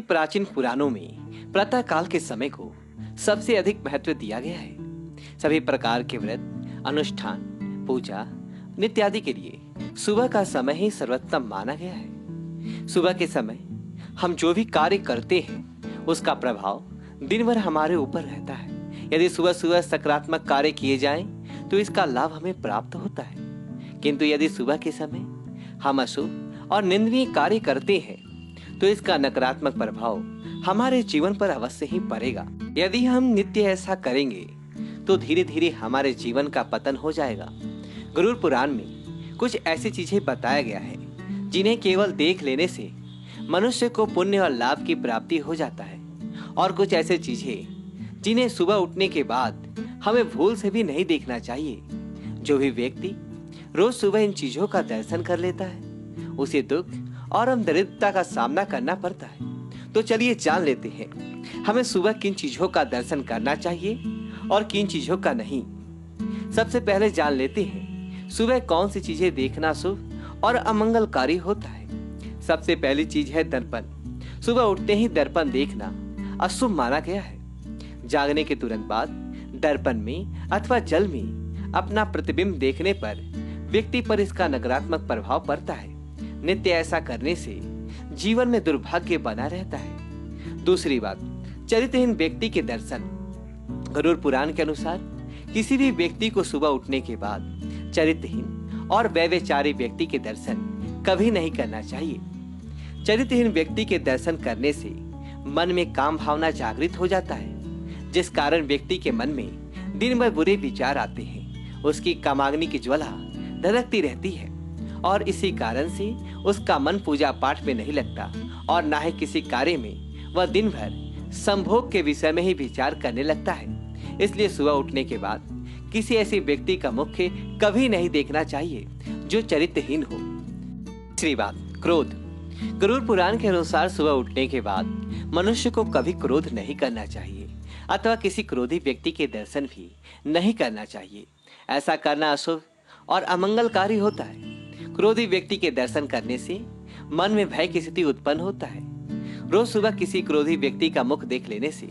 प्राचीन पुराणों में प्रातः काल के समय को सबसे अधिक महत्व दिया गया है। सभी प्रकार के व्रत, अनुष्ठान, पूजा, नित्य आदि के लिए सुबह का समय ही सर्वोत्तम माना गया है। सुबह के समय हम जो भी कार्य करते हैं उसका प्रभाव दिन भर हमारे ऊपर रहता है। यदि सुबह सुबह सकारात्मक कार्य किए जाएं तो इसका लाभ हमें प्राप्त होता है, किंतु यदि सुबह के समय हम अशुभ और निंदनीय कार्य करते हैं तो इसका नकारात्मक प्रभाव हमारे जीवन पर अवश्य ही पड़ेगा। यदि हम नित्य ऐसा करेंगे तो धीरे धीरे हमारे जीवन का पतन हो जाएगा। गरुड़ पुराण में कुछ ऐसी चीजें बताया गया है जिन्हें केवल देख लेने से मनुष्य को पुण्य और लाभ की प्राप्ति हो जाता है, और कुछ ऐसी चीजें जिन्हें सुबह उठने के बाद हमें भूल से भी नहीं देखना चाहिए। जो भी व्यक्ति रोज सुबह इन चीजों का दर्शन कर लेता है उसे दुख और दरिद्रता का सामना करना पड़ता है। तो चलिए जान लेते हैं हमें सुबह किन चीजों का दर्शन करना चाहिए और किन चीजों का नहीं। सबसे पहले जान लेते हैं सुबह कौन सी चीजें देखना शुभ और अमंगलकारी होता है। सबसे पहली चीज है दर्पण। सुबह उठते ही दर्पण देखना अशुभ माना गया है। जागने के तुरंत बाद दर्पण में अथवा जल में अपना प्रतिबिंब देखने पर व्यक्ति पर इसका नकारात्मक प्रभाव पड़ता है। नित्य ऐसा करने से जीवन में दुर्भाग्य बना रहता है। दूसरी बात, चरित्रहीन व्यक्ति के दर्शन। गरुड़ पुराण के अनुसार किसी भी व्यक्ति को सुबह उठने के बाद चरित्रहीन और व्यभिचारी व्यक्ति के दर्शन कभी नहीं करना चाहिए। चरित्रहीन व्यक्ति के दर्शन करने से मन में काम भावना जागृत हो जाता है, जिस कारण व्यक्ति के मन में दिन भर बुरे विचार आते हैं। उसकी कामाग्नि की ज्वाला धधकती रहती है और इसी कारण से उसका मन पूजा पाठ में नहीं लगता और ना ही किसी कार्य में वह दिन भर संभोग के विषय में ही विचार करने लगता है। इसलिए सुबह उठने के बाद किसी ऐसे व्यक्ति का मुख कभी नहीं देखना चाहिए जो चरित्रहीन हो। तीसरी बात, क्रोध। गरुड़ पुराण के अनुसार सुबह उठने के बाद मनुष्य को कभी क्रोध नहीं करना चाहिए अथवा किसी क्रोधी व्यक्ति के दर्शन भी नहीं करना चाहिए। ऐसा करना अशुभ और अमंगलकारी होता है। क्रोधी व्यक्ति के दर्शन करने से मन में भय की स्थिति उत्पन्न होता है। रोज सुबह किसी क्रोधी व्यक्ति का मुख देख लेने से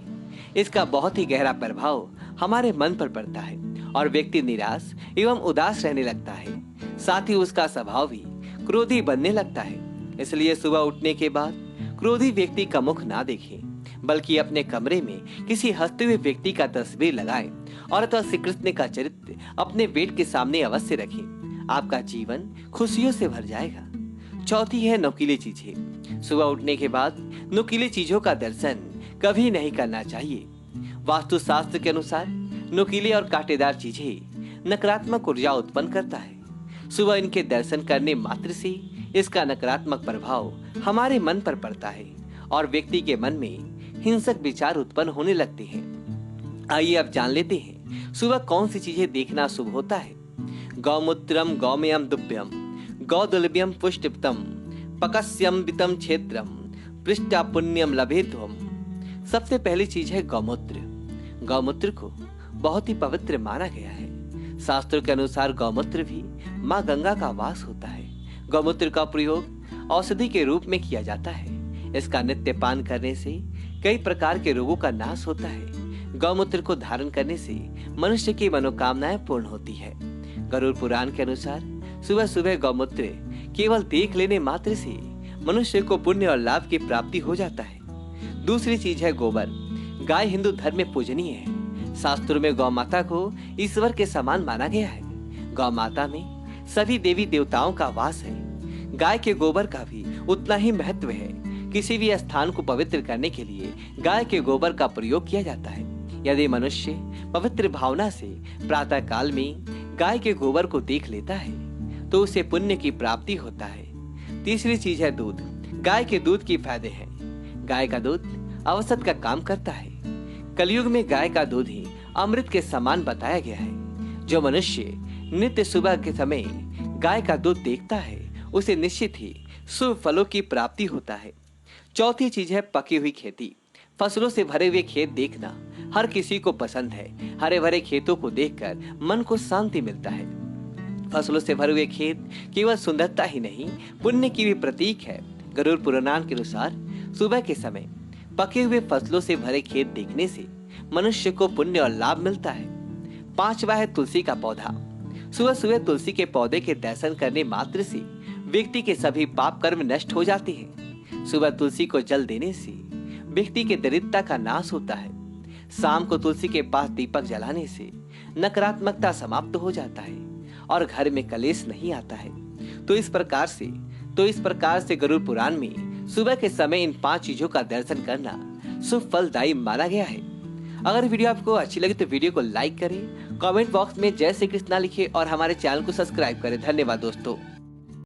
इसका बहुत ही गहरा प्रभाव हमारे मन पर पड़ता है और व्यक्ति निराश एवं उदास रहने लगता है। साथ ही उसका स्वभाव भी क्रोधी बनने लगता है। इसलिए सुबह उठने के बाद क्रोधी व्यक्ति का मुख ना देखें, बल्कि अपने कमरे में किसी हंसते हुए व्यक्ति का तस्वीर लगाएं और अथवा श्री कृष्ण का चरित्र अपने बेड के सामने अवश्य रखें। आपका जीवन खुशियों से भर जाएगा। चौथी है नुकीली चीजें। सुबह उठने के बाद नुकीली चीजों का दर्शन कभी नहीं करना चाहिए। वास्तु शास्त्र के अनुसार नुकीले और कांटेदार चीजें नकारात्मक ऊर्जा उत्पन्न करता है। सुबह इनके दर्शन करने मात्र से इसका नकारात्मक प्रभाव हमारे मन पर पड़ता है और व्यक्ति के मन में हिंसक विचार उत्पन्न होने लगते हैं। आइए अब जान लेते हैं सुबह कौन सी चीजें देखना शुभ होता है। गौमूत्रम गौमयम दुभ्यम गौदुलभ्यम पुष्टिप्तम पकस्यम वितम क्षेत्रम पृष्ठा पुण्यम लभेत्वम। सबसे पहली चीज है गौमूत्र। गौमूत्र को बहुत ही पवित्र माना गया है। शास्त्रों के अनुसार गौमूत्र भी माँ गंगा का वास होता है। गौमूत्र का प्रयोग औषधि के रूप में किया जाता है। इसका नित्य पान करने से कई प्रकार के रोगों का नाश होता है। गौमूत्र को धारण करने से मनुष्य की मनोकामनाएं पूर्ण होती है। गरुड़ पुराण के अनुसार सुबह सुबह गौमूत्र केवल देख लेने मात्र से मनुष्य को पुण्य और लाभ की प्राप्ति हो जाता है। दूसरी चीज है गोबर। गाय हिंदू धर्म में पूजनीय है। शास्त्रों में गौ माता को ईश्वर के समान माना गया है। गौ माता में सभी देवी देवताओं का वास है। गाय के गोबर का भी उतना ही महत्व है। किसी भी स्थान को पवित्र करने के लिए गाय के गोबर का प्रयोग किया जाता है। यदि मनुष्य पवित्र भावना से प्रातः काल में गाय के गोबर को देख लेता है तो उसे पुण्य की प्राप्ति होता है। तीसरी चीज है दूध। गाय के दूध की फायदे हैं। गाय का दूध औषध का काम करता है। कलयुग में गाय का दूध ही अमृत के समान बताया गया है। जो मनुष्य नित्य सुबह के समय गाय का दूध देखता है उसे निश्चित ही शुभ फलों की प्राप्ति होता है। चौथी चीज है पकी हुई खेती। फसलों से भरे हुए खेत देखना हर किसी को पसंद है। हरे भरे खेतों को देखकर मन को शांति मिलता है। फसलों से भरे हुए खेत केवल सुंदरता ही नहीं, पुण्य की भी प्रतीक है। गरुड़ पुराण के अनुसार सुबह के समय पके हुए फसलों से भरे खेत देखने से मनुष्य को पुण्य और लाभ मिलता है। पांचवा है तुलसी का पौधा। सुबह सुबह तुलसी के पौधे के दर्शन करने मात्र से व्यक्ति के सभी पाप कर्म नष्ट हो जाते हैं। सुबह तुलसी को जल देने से व्यक्ति के दरिद्रता का नाश होता है। शाम को तुलसी के पास दीपक जलाने से नकारात्मकता समाप्त हो जाता है और घर में कलेश नहीं आता है। तो इस प्रकार से गरुड़ पुराण में सुबह के समय इन 5 चीजों का दर्शन करना शुभ फलदायी माना गया है। अगर वीडियो आपको अच्छी लगी तो वीडियो को लाइक करें, कमेंट बॉक्स में जय श्री कृष्णा लिखें और हमारे चैनल को सब्सक्राइब करें। धन्यवाद दोस्तों।